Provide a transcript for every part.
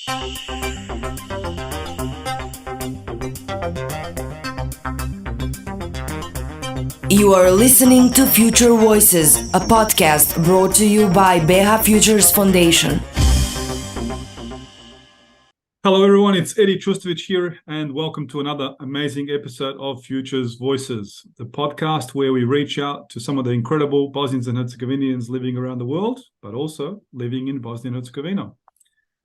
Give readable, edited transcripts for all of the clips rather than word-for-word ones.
You are listening to Future Voices, a podcast brought to you by Beha Futures Foundation. Hello everyone, it's Eddie Čustović here and welcome to another amazing episode of Futures Voices, the podcast where we reach out to some of the incredible Bosnians and Herzegovinians living around the world, but also living in Bosnia and Herzegovina.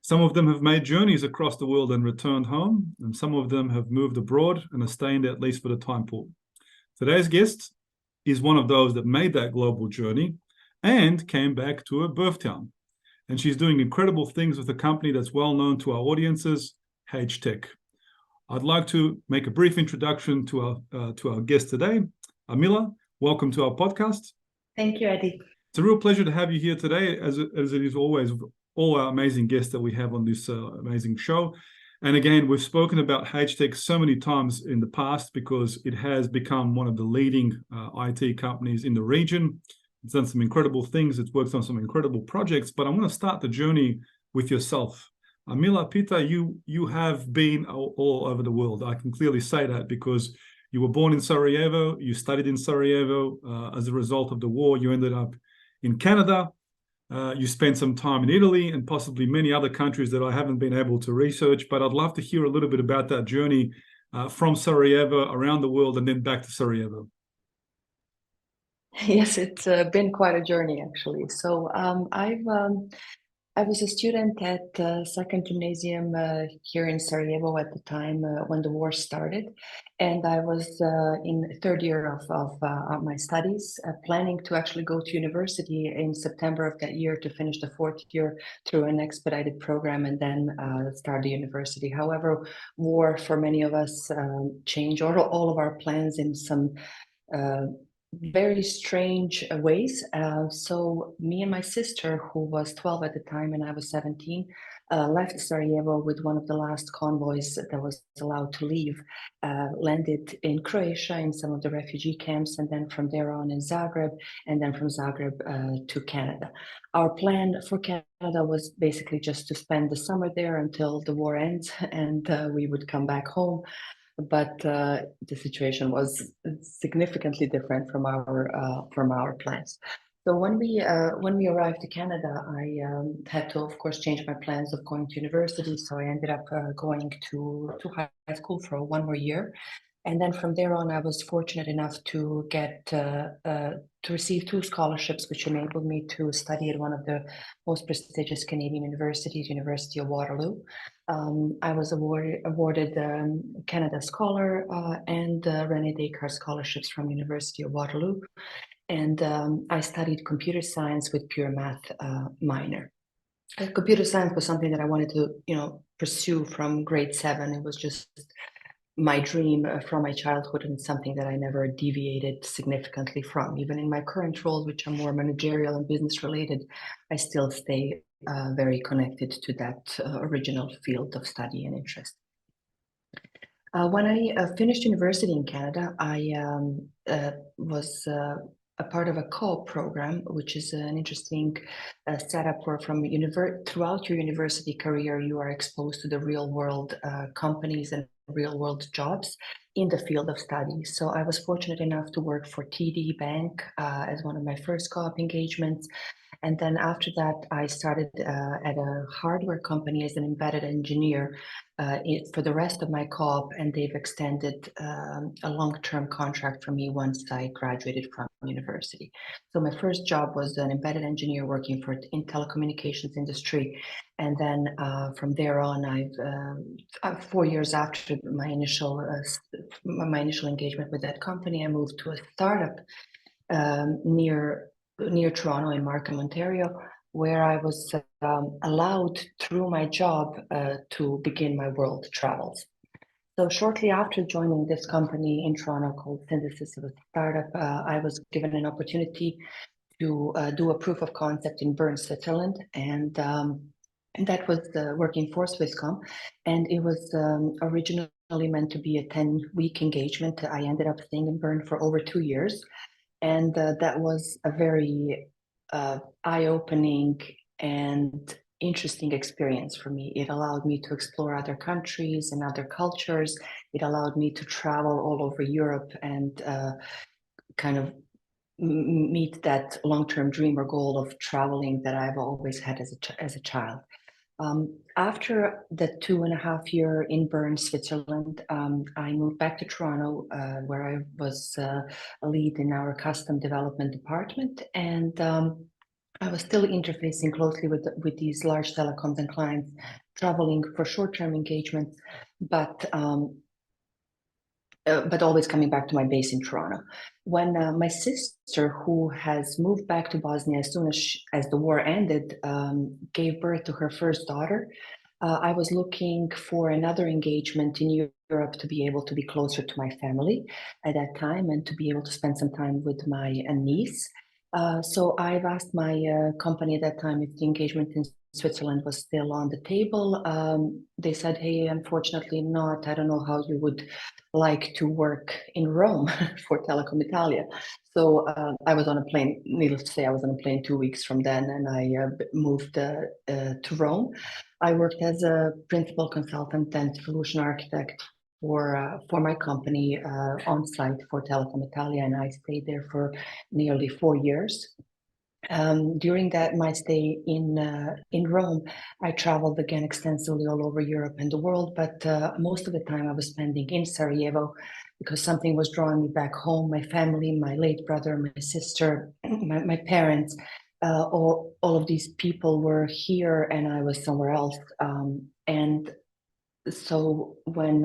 Some of them have made journeys across the world and returned home, and some of them have moved abroad and are staying there at least for the time being. Today's guest is one of those that made that global journey and came back to her birth town. And she's doing incredible things with a company that's well known to our audiences, HTEC. I'd like to make a brief introduction to our guest today. Amila, welcome to our podcast. Thank you, Eddie. It's a real pleasure to have you here today, as it is always with all our amazing guests that we have on this amazing show. And again, we've spoken about HTEC so many times in the past because it has become one of the leading IT companies in the region. It's done some incredible things. It's worked on some incredible projects. But I want to start the journey with yourself. Amila Pita, you have been all over the world. I can clearly say that because you were born in Sarajevo. You studied in Sarajevo. As a result of the war, you ended up in Canada. You spent some time in Italy and possibly many other countries that I haven't been able to research, but I'd love to hear a little bit about that journey from Sarajevo around the world and then back to Sarajevo. Yes, it's been quite a journey, actually. So I was a student at Second Gymnasium here in Sarajevo at the time when the war started. And I was in the third year of my studies, planning to actually go to university in September of that year to finish the fourth year through an expedited program and then start the university. However, war for many of us changed all of our plans in some very strange ways. So me and my sister, who was 12 at the time and I was 17, left Sarajevo with one of the last convoys that was allowed to leave, landed in Croatia in some of the refugee camps, and then from there on in Zagreb, and then from Zagreb to Canada. Our plan for Canada was basically just to spend the summer there until the war ends and we would come back home. But the situation was significantly different from our plans. So when we arrived to Canada, I had to, of course, change my plans of going to university. So I ended up going to high school for one more year. And then from there on, I was fortunate enough to get to receive 2 scholarships, which enabled me to study at one of the most prestigious Canadian universities, University of Waterloo. I was awarded Canada Scholar and René Descartes scholarships from University of Waterloo. And I studied computer science with pure math minor. Computer science was something that I wanted to, pursue from grade 7. It was just my dream from my childhood and something that I never deviated significantly from. Even in my current role, which are more managerial and business related, I still stay very connected to that original field of study and interest. When I finished university in Canada, I was a part of a co-op program, which is an interesting setup where throughout your university career, you are exposed to the real world companies and real world jobs in the field of study. So I was fortunate enough to work for TD Bank as one of my first co-op engagements. And then after that, I started at a hardware company as an embedded engineer for the rest of my co-op, and they've extended a long-term contract for me once I graduated from university. So my first job was an embedded engineer working in telecommunications industry. And then from there on, I've 4 years after my initial engagement with that company, I moved to a startup near Toronto in Markham, Ontario, where I was allowed through my job to begin my world travels. So shortly after joining this company in Toronto called Synthesis of a Startup, I was given an opportunity to do a proof of concept in Bern, Switzerland, and that was working for Swisscom, and it was originally meant to be a 10-week engagement. I ended up staying in Bern for over 2 years, and that was a very eye-opening and interesting experience for me. It allowed me to explore other countries and other cultures. It allowed me to travel all over Europe and kind of meet that long-term dream or goal of traveling that I've always had as a child. After the 2.5 year in Bern, Switzerland, I moved back to Toronto, where I was a lead in our custom development department, and I was still interfacing closely with these large telecoms and clients, traveling for short-term engagements, but always coming back to my base in Toronto. When my sister, who has moved back to Bosnia as soon as the war ended, gave birth to her first daughter, I was looking for another engagement in Europe to be able to be closer to my family at that time and to be able to spend some time with my niece. So I've asked my company at that time if the engagement in Switzerland was still on the table. They said, hey, unfortunately not. I don't know how you would like to work in Rome for Telecom Italia. So I was on a plane, needless to say, I was on a plane 2 weeks from then, and I moved to Rome. I worked as a principal consultant and solution architect for my company on site for Telecom Italia, and I stayed there for nearly 4 years. During my stay in Rome, I traveled again extensively all over Europe and the world, but most of the time I was spending in Sarajevo because something was drawing me back home. My family, my late brother, my sister, my parents, all of these people were here and I was somewhere else. And so when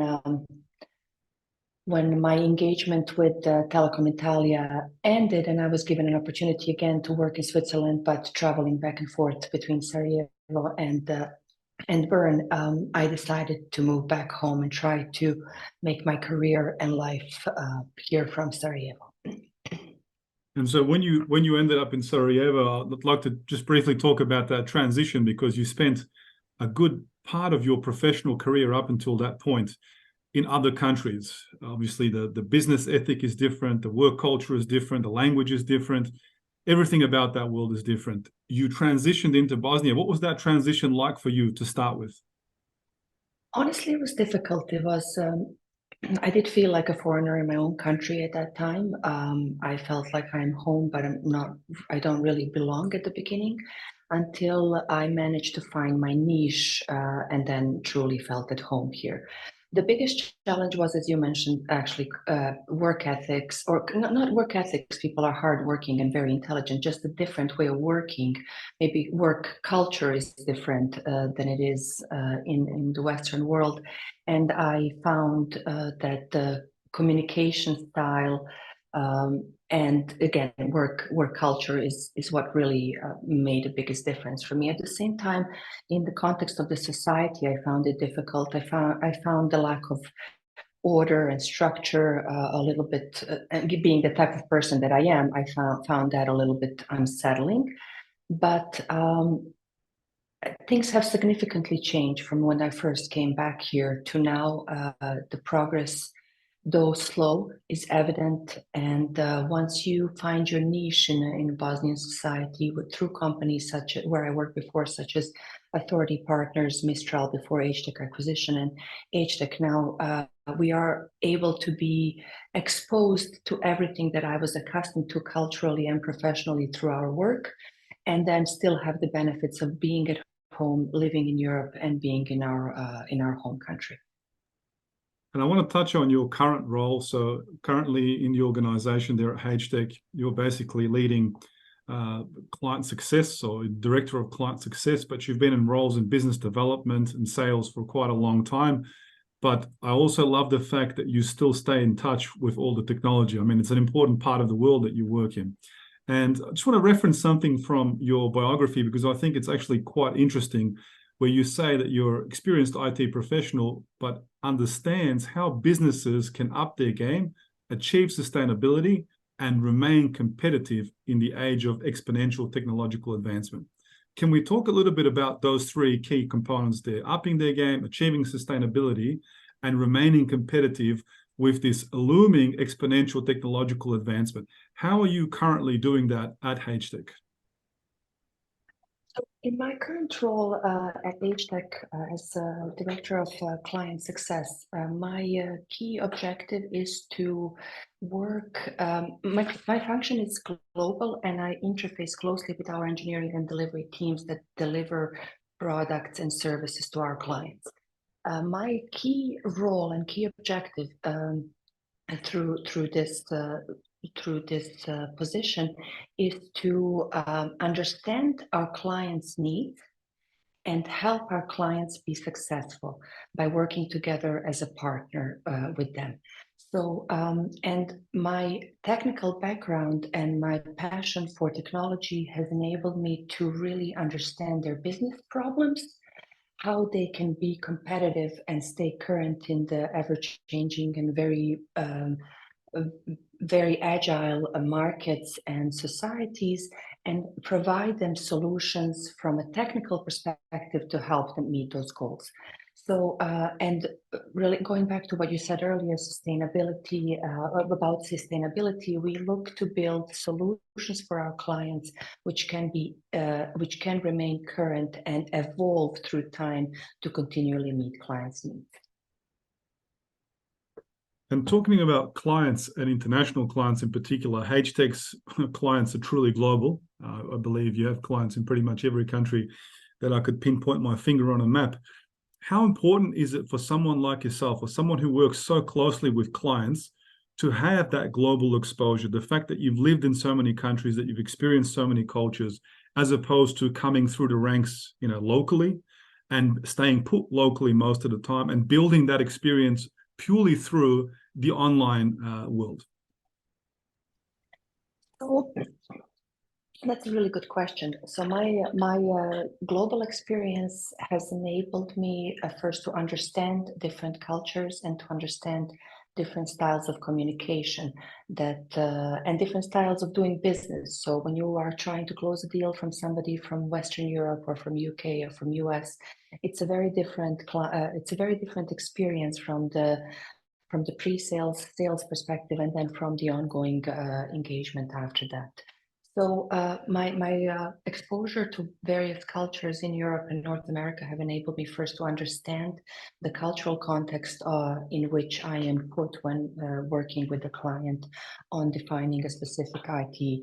my engagement with Telecom Italia ended and I was given an opportunity again to work in Switzerland, but traveling back and forth between Sarajevo and Bern, I decided to move back home and try to make my career and life here from Sarajevo. And so when you ended up in Sarajevo, I'd like to just briefly talk about that transition, because you spent a good part of your professional career up until that point in other countries. Obviously, the business ethic is different, the work culture is different, the language is different. Everything about that world is different. You transitioned into Bosnia. What was that transition like for you to start with? Honestly, it was difficult. It was, I did feel like a foreigner in my own country at that time. I felt like I'm home, but I don't really belong at the beginning, until I managed to find my niche and then truly felt at home here. The biggest challenge was, as you mentioned, actually work ethics, or not work ethics. People are hardworking and very intelligent, just a different way of working. Maybe work culture is different than it is in the Western world. And I found that the communication style and again, work culture is what really made the biggest difference for me. At the same time, in the context of the society, I found it difficult. I found the lack of order and structure a little bit. Being the type of person that I am, I found that a little bit unsettling. But things have significantly changed from when I first came back here to now. The progress, though slow, is evident. And once you find your niche in Bosnian society through companies where I worked before, such as Authority Partners, Mistral before HTEC acquisition, and HTEC now, we are able to be exposed to everything that I was accustomed to culturally and professionally through our work, and then still have the benefits of being at home, living in Europe, and being in our home country. And I want to touch on your current role. So currently in the organization there at HTEC, you're basically leading client success, or director of client success, but you've been in roles in business development and sales for quite a long time. But I also love the fact that you still stay in touch with all the technology. I mean, it's an important part of the world that you work in. And I just want to reference something from your biography, because I think it's actually quite interesting, where you say that you're an experienced IT professional, but understands how businesses can up their game, achieve sustainability, and remain competitive in the age of exponential technological advancement. Can we talk a little bit about those three key components there: upping their game, achieving sustainability, and remaining competitive with this looming exponential technological advancement? How are you currently doing that at HTEC? In my current role at HTEC as Director of Client Success, my key objective is to work, my function is global, and I interface closely with our engineering and delivery teams that deliver products and services to our clients. My key role and key objective through this position is to understand our clients' needs and help our clients be successful by working together as a partner with them. So, and my technical background and my passion for technology has enabled me to really understand their business problems, how they can be competitive and stay current in the ever-changing and very agile markets and societies, and provide them solutions from a technical perspective to help them meet those goals. So, and really going back to what you said earlier, about sustainability, we look to build solutions for our clients which can remain current and evolve through time to continually meet clients' needs. And talking about clients and international clients in particular, HTEC's clients are truly global. I believe you have clients in pretty much every country that I could pinpoint my finger on a map. How important is it for someone like yourself, or someone who works so closely with clients, to have that global exposure, the fact that you've lived in so many countries, that you've experienced so many cultures, as opposed to coming through the ranks, locally and staying put locally most of the time and building that experience purely through the online world? So that's a really good question. So my global experience has enabled me first to understand different cultures and to understand different styles of communication and different styles of doing business. So when you are trying to close a deal from somebody from Western Europe or from UK or from US, it's a very different experience from the pre-sales, sales perspective, and then from the ongoing engagement after that. So my exposure to various cultures in Europe and North America have enabled me first to understand the cultural context in which I am put when working with the client on defining a specific IT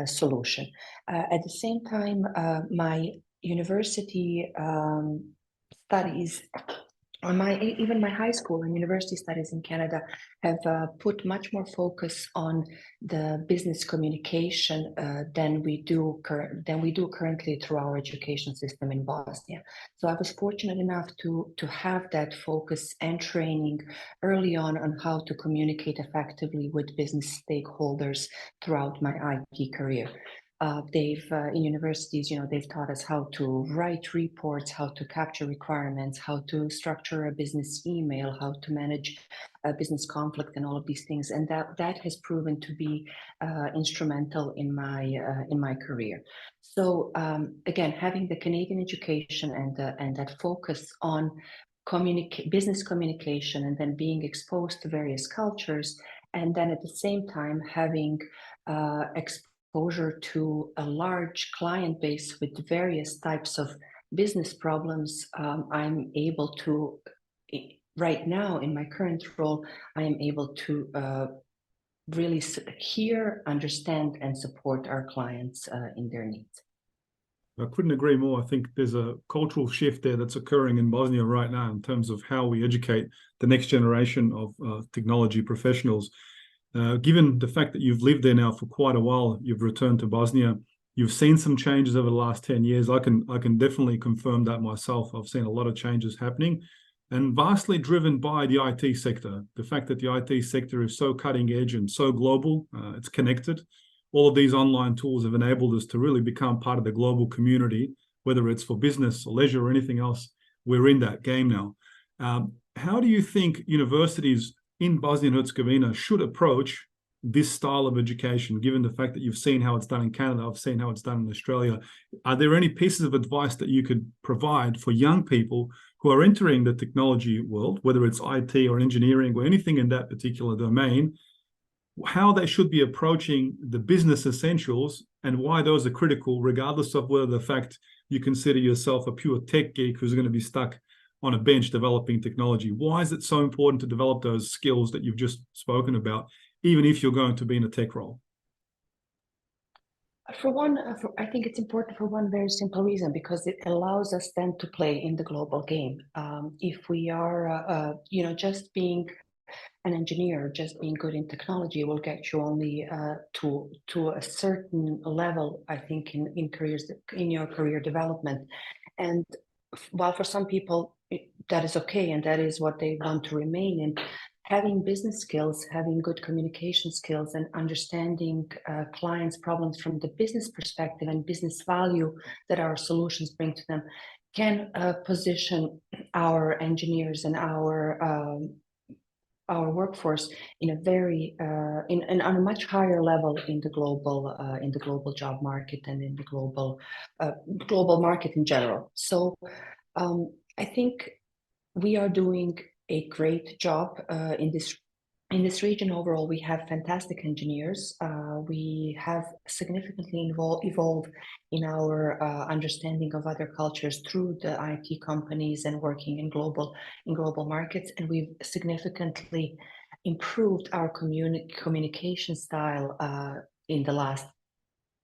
solution. At the same time, my university studies, even my high school and university studies in Canada have put much more focus on the business communication than we do currently through our education system in Bosnia. So I was fortunate enough to have that focus and training early on how to communicate effectively with business stakeholders throughout my IT career. In universities, they've taught us how to write reports, how to capture requirements, how to structure a business email, how to manage a business conflict, and all of these things. And that has proven to be instrumental in my career. So again, having the Canadian education and that focus on business communication, and then being exposed to various cultures, and then at the same time having exposure to a large client base with various types of business problems, I'm able to, right now in my current role, I am able to really hear, understand, and support our clients in their needs. I couldn't agree more. I think there's a cultural shift there that's occurring in Bosnia right now in terms of how we educate the next generation of technology professionals. Given the fact that you've lived there now for quite a while, you've returned to Bosnia, you've seen some changes over the last 10 years. I can definitely confirm that myself. I've seen a lot of changes happening, and vastly driven by the IT sector. The fact that the IT sector is so cutting edge and so global, it's connected. All of these online tools have enabled us to really become part of the global community, whether it's for business or leisure or anything else. We're in that game now. How do you think universities in Bosnia and Herzegovina should approach this style of education, given the fact that you've seen how it's done in Canada, I've seen how it's done in Australia? Are there any pieces of advice that you could provide for young people who are entering the technology world, whether it's IT or engineering or anything in that particular domain, how they should be approaching the business essentials and why those are critical, regardless of whether the fact you consider yourself a pure tech geek who's going to be stuck on a bench developing technology. Why is it so important to develop those skills that you've just spoken about, even if you're going to be in a tech role? For one, I think it's important for one very simple reason, because it allows us then to play in the global game. If we are, just being an engineer, just being good in technology will get you only to a certain level, I think, in careers, in your career development. And while for some people that is okay, and that is what they want to remain in, having business skills, having good communication skills, and understanding clients' problems from the business perspective and business value that our solutions bring to them can position our engineers and our workforce in a very on a much higher level in the global job market and in the global market in general. So I think we are doing a great job in this region. Overall, we have fantastic engineers. We have significantly evolved in our understanding of other cultures through the IT companies and working in global markets. And we've significantly improved our communication style in the last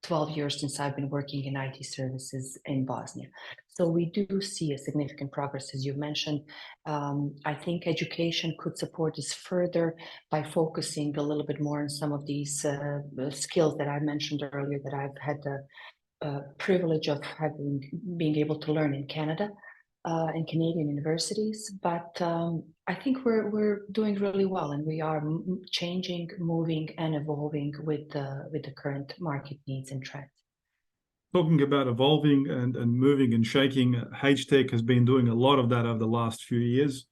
12 years since I've been working in IT services in Bosnia. So we do see a significant progress, as you mentioned. I think education could support us further by focusing a little bit more on some of these skills that I mentioned earlier, that I've had the privilege of being able to learn in Canada, in Canadian universities. But I think we're doing really well, and we are changing, moving, and evolving with the current market needs and trends. Talking about evolving and moving and shaking, HTEC has been doing a lot of that over the last few years.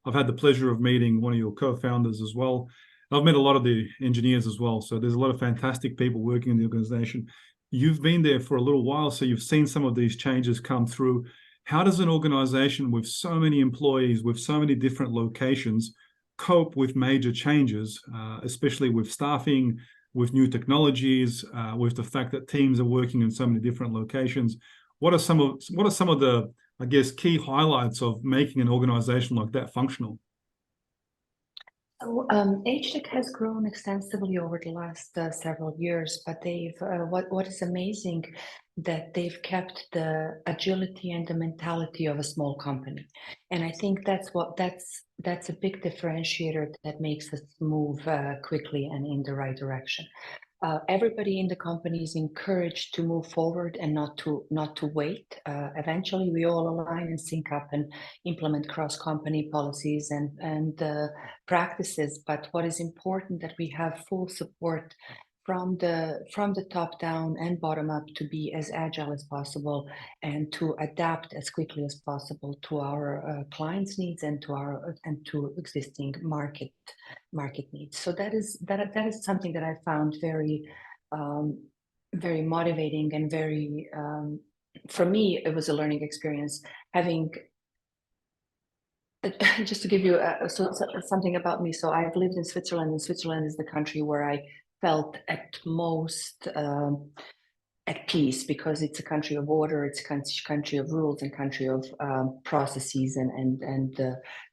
I've had the pleasure of meeting one of your co-founders as well. I've met a lot of the engineers as well. So there's a lot of fantastic people working in the organization. You've been there for a little while, so you've seen some of these changes come through. How does an organization with so many employees, with so many different locations, cope with major changes, especially with staffing, with new technologies, with the fact that teams are working in so many different locations? What are some of the, I guess, key highlights of making an organization like that functional? So HTEC has grown extensively over the last several years, but they've what is amazing, that they've kept the agility and the mentality of a small company, and I think that's a big differentiator that makes us move quickly and in the right direction. Everybody in the company is encouraged to move forward and not to wait. Eventually, we all align and sync up and implement cross-company policies and practices. But what is important, that we have full support from the top down and bottom up to be as agile as possible and to adapt as quickly as possible to our clients' needs and to existing market needs. So that is something that I found very very motivating and very for me, it was a learning experience. Having just to give you something about me. So I've lived in Switzerland, and Switzerland is the country where I felt at most at peace, because it's a country of order, it's a country of rules, and country of processes and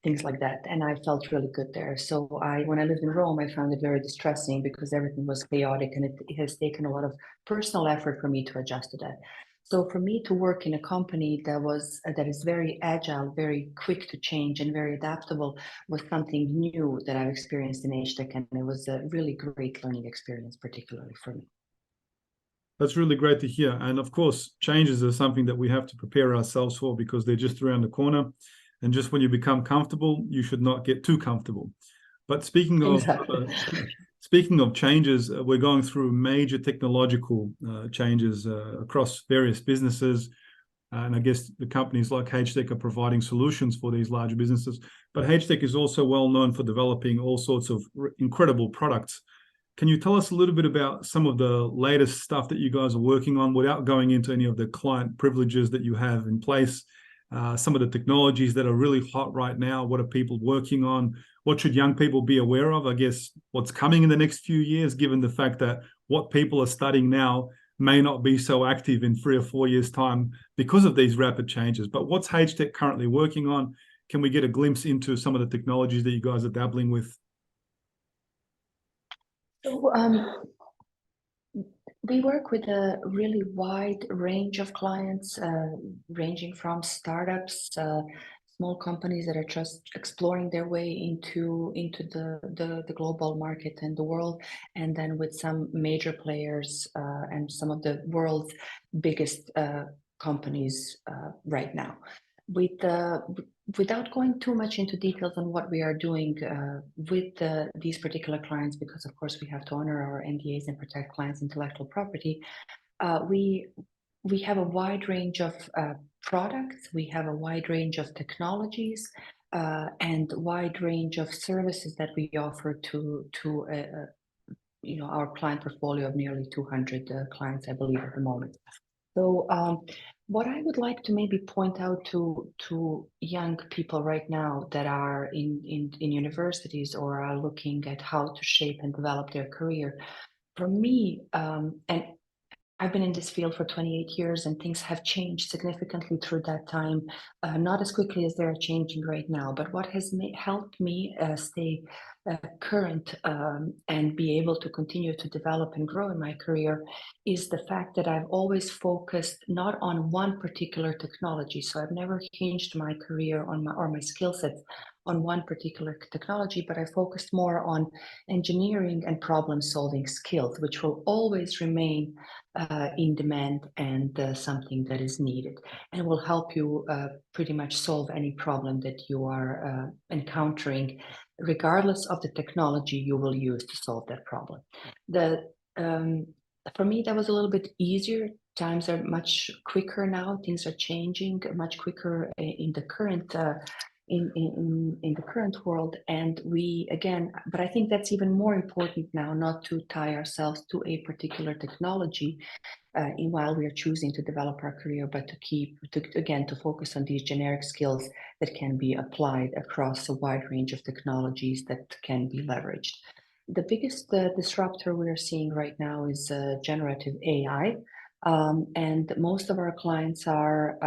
things like that. And I felt really good there. So when I lived in Rome, I found it very distressing because everything was chaotic, and it has taken a lot of personal effort for me to adjust to that. So for me to work in a company that is very agile, very quick to change, and very adaptable was something new that I've experienced in HTEC, and it was a really great learning experience, particularly for me. That's really great to hear. And of course, changes are something that we have to prepare ourselves for, because they're just around the corner. And just when you become comfortable, you should not get too comfortable. But speaking of changes, we're going through major technological changes across various businesses. And I guess the companies like HTEC are providing solutions for these large businesses. But HTEC is also well known for developing all sorts of incredible products. Can you tell us a little bit about some of the latest stuff that you guys are working on, without going into any of the client privileges that you have in place? some of the technologies that are really hot right now. What are people working on? What should young people be aware of? I guess what's coming in the next few years, given the fact that what people are studying now may not be so active in 3 or 4 years' time because of these rapid changes. But what's HTEC currently working on? Can we get a glimpse into some of the technologies that you guys are dabbling with? So, we work with a really wide range of clients, ranging from startups, small companies that are just exploring their way into the global market and the world, and then with some major players and some of the world's biggest companies right now. Without going too much into details on what we are doing with these particular clients, because of course we have to honor our NDAs and protect clients' intellectual property, we have a wide range of products, we have a wide range of technologies, and wide range of services that we offer to our client portfolio of nearly 200 clients, I believe, at the moment. So what I would like to maybe point out to young people right now that are in universities or are looking at how to shape and develop their career, for me, and I've been in this field for 28 years and things have changed significantly through that time, not as quickly as they're changing right now. But what has helped me stay current and be able to continue to develop and grow in my career is the fact that I've always focused not on one particular technology. So I've never hinged my career on my skill sets on one particular technology, but I focused more on engineering and problem solving skills, which will always remain in demand and something that is needed and will help you pretty much solve any problem that you are encountering, regardless of the technology you will use to solve that problem. For me, that was a little bit easier. Times are much quicker now. Things are changing much quicker in the current in the current world, and but I think that's even more important now, not to tie ourselves to a particular technology while we are choosing to develop our career, but to focus on these generic skills that can be applied across a wide range of technologies that can be leveraged. The biggest disruptor we are seeing right now is generative AI. And most of our clients are,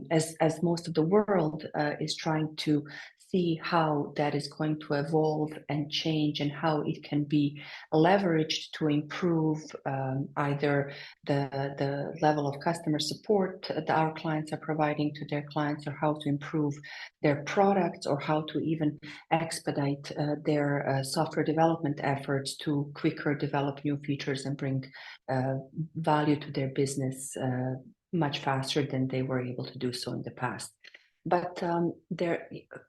as most of the world is trying to see how that is going to evolve and change and how it can be leveraged to improve either the level of customer support that our clients are providing to their clients, or how to improve their products, or how to even expedite their software development efforts to quicker develop new features and bring value to their business much faster than they were able to do so in the past. But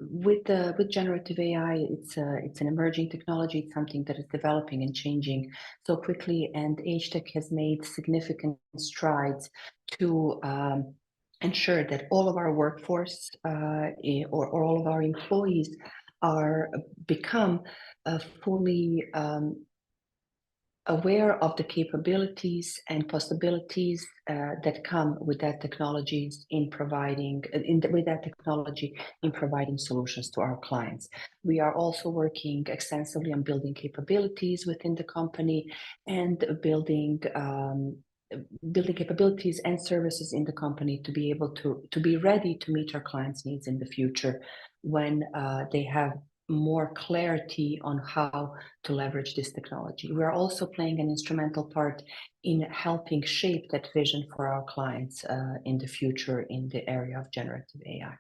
with generative AI, it's an emerging technology. It's something that is developing and changing so quickly, and HTEC has made significant strides to ensure that all of our workforce or all of our employees become fully aware of the capabilities and possibilities that come with that technology in providing solutions to our clients. We are also working extensively on building capabilities within the company and building capabilities and services in the company to be able to be ready to meet our clients' needs in the future when they have more clarity on how to leverage this technology. We're also playing an instrumental part in helping shape that vision for our clients in the future in the area of generative AI.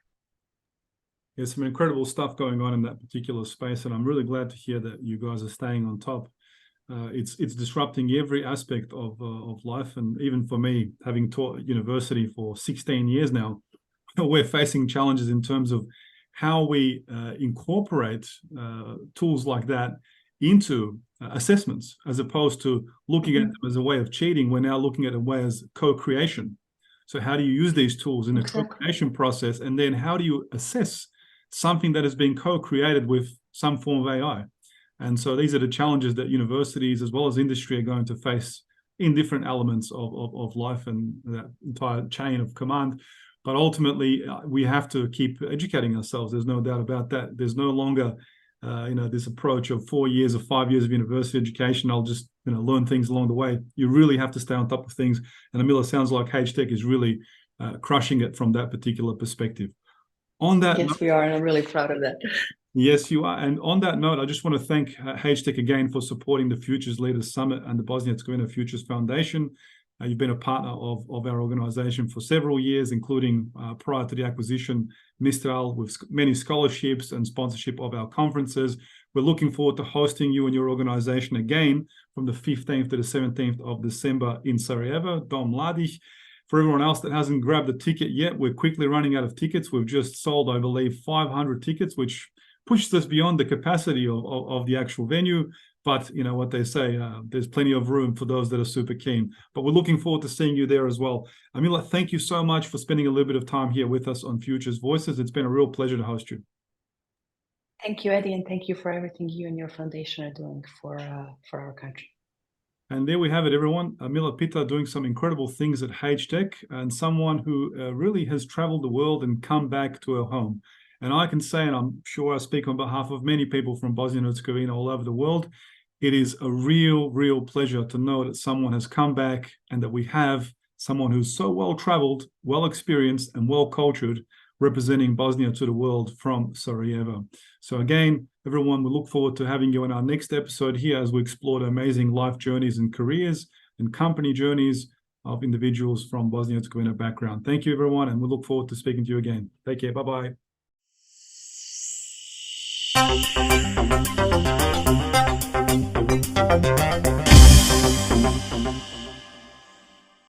There's some incredible stuff going on in that particular space, and I'm really glad to hear that you guys are staying on top. It's disrupting every aspect of life, and even for me, having taught at university for 16 years now, we're facing challenges in terms of how we incorporate tools like that into assessments, as opposed to looking at them as a way of cheating. We're now looking at a way as co-creation. So how do you use these tools in the co-creation process, and then how do you assess something that has been co-created with some form of AI? And so these are the challenges that universities as well as industry are going to face in different elements of life and that entire chain of command. But ultimately, we have to keep educating ourselves. There's no doubt about that. There's no longer, this approach of 4 years or 5 years of university education. I'll just, learn things along the way. You really have to stay on top of things. And Amila, sounds like HTEC is really crushing it from that particular perspective. On that, yes, we are, and I'm really proud of that. Yes, you are. And on that note, I just want to thank HTEC again for supporting the Futures Leaders Summit and the Bosnia and Herzegovina Futures Foundation. You've been a partner of our organization for several years, including prior to the acquisition, Mistral, with many scholarships and sponsorship of our conferences. We're looking forward to hosting you and your organization again from the 15th to the 17th of December in Sarajevo, Dom Mladih. For everyone else that hasn't grabbed a ticket yet, we're quickly running out of tickets. We've just sold, I believe, 500 tickets, which pushes us beyond the capacity of the actual venue. But you know what they say, there's plenty of room for those that are super keen. But we're looking forward to seeing you there as well. Amila, thank you so much for spending a little bit of time here with us on Futures Voices. It's been a real pleasure to host you. Thank you, Eddie, and thank you for everything you and your foundation are doing for our country. And there we have it, everyone. Amila Pita doing some incredible things at HTEC, and someone who really has traveled the world and come back to her home. And I can say, and I'm sure I speak on behalf of many people from Bosnia and Herzegovina all over the world, it is a real pleasure to know that someone has come back and that we have someone who's so well-traveled, well-experienced, and well-cultured representing Bosnia to the world from Sarajevo. So again, everyone, we look forward to having you in our next episode here as we explore the amazing life journeys and careers and company journeys of individuals from Bosnia and Herzegovina background. Thank you, everyone, and we look forward to speaking to you again. Take care. Bye-bye. Thank you.